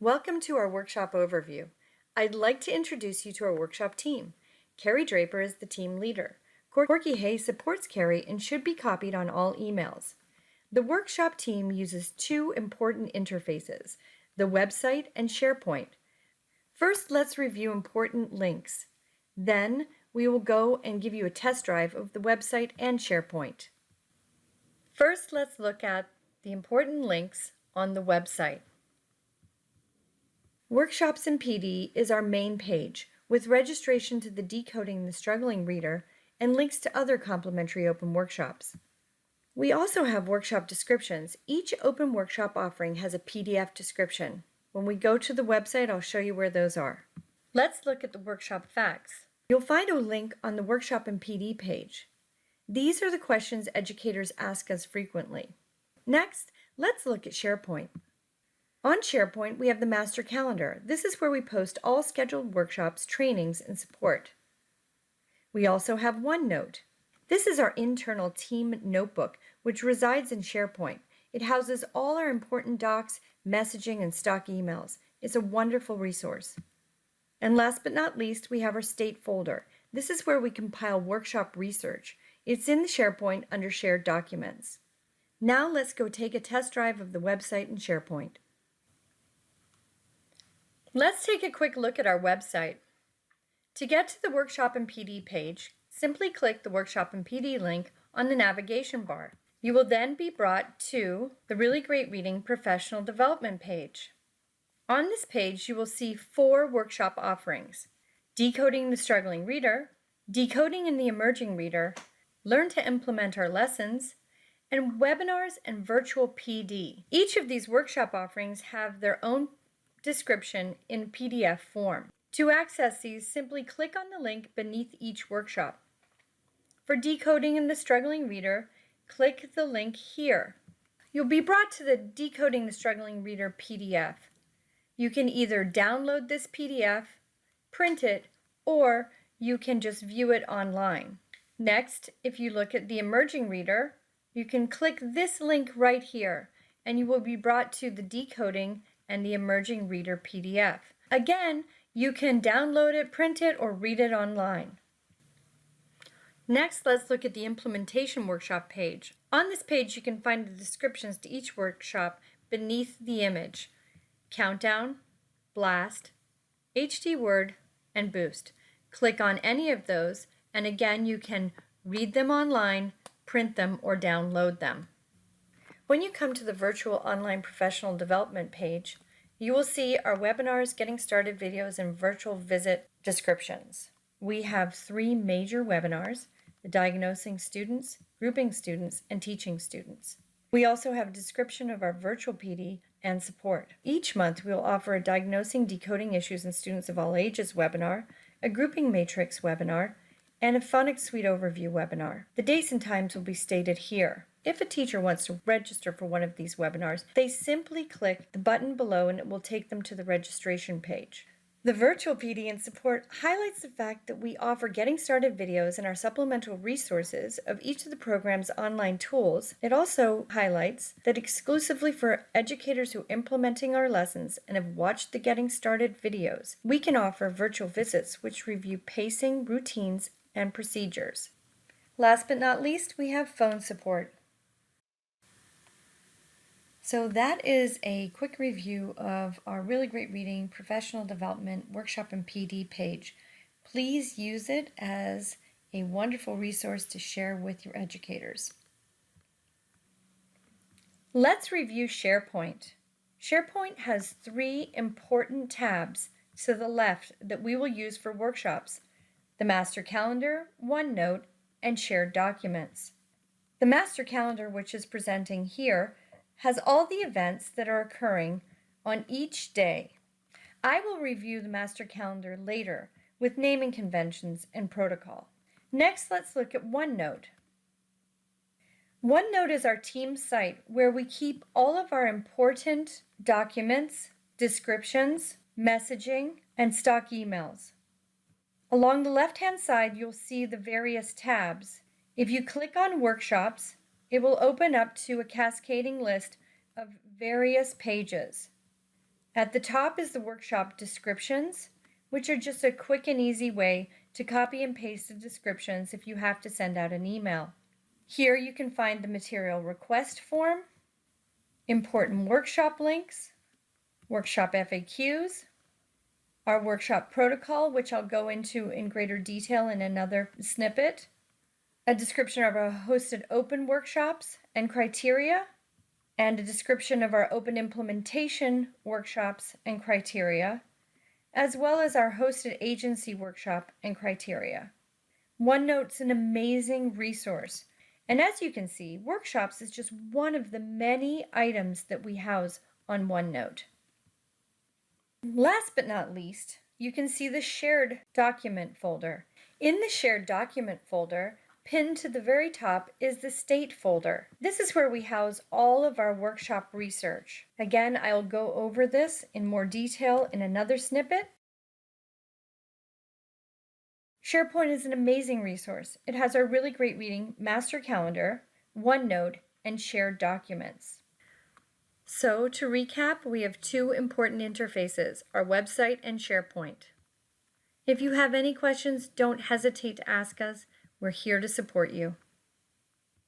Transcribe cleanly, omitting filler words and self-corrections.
Welcome to our workshop overview. I'd like to introduce you to our workshop team. Carrie Draper is the team leader. Corky Hayes supports Carrie and should be copied on all emails. The workshop team uses two important interfaces, the website and SharePoint. First, let's review important links. Then, we will go and give you a test drive of the website and SharePoint. First, let's look at the important links on the website. Workshops in PD is our main page, with registration to the Decoding the Struggling Reader and links to other complimentary open workshops. We also have workshop descriptions. Each open workshop offering has a PDF description. When we go to the website, I'll show you where those are. Let's look at the workshop facts. You'll find a link on the Workshop in PD page. These are the questions educators ask us frequently. Next, let's look at SharePoint. On SharePoint, we have the master calendar. This is where we post all scheduled workshops, trainings, and support. We also have OneNote. This is our internal team notebook, which resides in SharePoint. It houses all our important docs, messaging, and stock emails. It's a wonderful resource. And last but not least, we have our state folder. This is where we compile workshop research. It's in the SharePoint under Shared Documents. Now let's go take a test drive of the website in SharePoint. Let's take a quick look at our website. To get to the Workshop in PD page, simply click the Workshop in PD link on the navigation bar. You will then be brought to the Really Great Reading Professional Development page. On this page, you will see 4 workshop offerings: Decoding the Struggling Reader, Decoding in the Emerging Reader, Learn to Implement Our Lessons, and Webinars and Virtual PD. Each of these workshop offerings have their own description in PDF form. To access these, simply click on the link beneath each workshop. For Decoding in the Struggling Reader, click the link here. You'll be brought to the Decoding the Struggling Reader PDF. You can either download this PDF, print it, or you can just view it online. Next, if you look at the Emerging Reader, you can click this link right here, and you will be brought to the Decoding and the Emerging Reader PDF. Again, you can download it, print it, or read it online. Next, let's look at the Implementation Workshop page. On this page, you can find the descriptions to each workshop beneath the image: Countdown, Blast, HD Word, and Boost. Click on any of those, and again, you can read them online, print them, or download them. When you come to the Virtual Online Professional Development page, you will see our webinars, getting started videos, and virtual visit descriptions. We have 3 major webinars: the Diagnosing Students, Grouping Students, and Teaching Students. We also have a description of our virtual PD and support. Each month, we will offer a Diagnosing Decoding Issues in Students of All Ages webinar, a Grouping Matrix webinar, and a Phonics Suite Overview webinar. The dates and times will be stated here. If a teacher wants to register for one of these webinars, they simply click the button below and it will take them to the registration page. The virtual PD and support highlights the fact that we offer getting started videos and our supplemental resources of each of the program's online tools. It also highlights that exclusively for educators who are implementing our lessons and have watched the getting started videos, we can offer virtual visits which review pacing, routines, and procedures. Last but not least, we have phone support. So that is a quick review of our Really Great Reading Professional Development Workshop in PD page. Please use it as a wonderful resource to share with your educators. Let's review SharePoint. SharePoint has 3 important tabs to the left that we will use for workshops: the Master Calendar, OneNote, and Shared Documents. The Master Calendar, which is presenting here, has all the events that are occurring on each day. I will review the Master Calendar later with naming conventions and protocol. Next, let's look at OneNote. OneNote is our team site where we keep all of our important documents, descriptions, messaging, and stock emails. Along the left-hand side, you'll see the various tabs. If you click on Workshops, it will open up to a cascading list of various pages. At the top is the workshop descriptions, which are just a quick and easy way to copy and paste the descriptions if you have to send out an email. Here you can find the material request form, important workshop links, workshop FAQs, our workshop protocol, which I'll go into in greater detail in another snippet, a description of our hosted open workshops and criteria, and a description of our open implementation workshops and criteria, as well as our hosted agency workshop and criteria. OneNote's an amazing resource, and as you can see, workshops is just one of the many items that we house on OneNote. Last but not least, you can see the shared document folder. In the shared document folder, pinned to the very top is the state folder. This is where we house all of our workshop research. Again, I'll go over this in more detail in another snippet. SharePoint is an amazing resource. It has our really great reading master calendar, OneNote, and shared documents. So to recap, we have two important interfaces, our website and SharePoint. If you have any questions, don't hesitate to ask us. We're here to support you.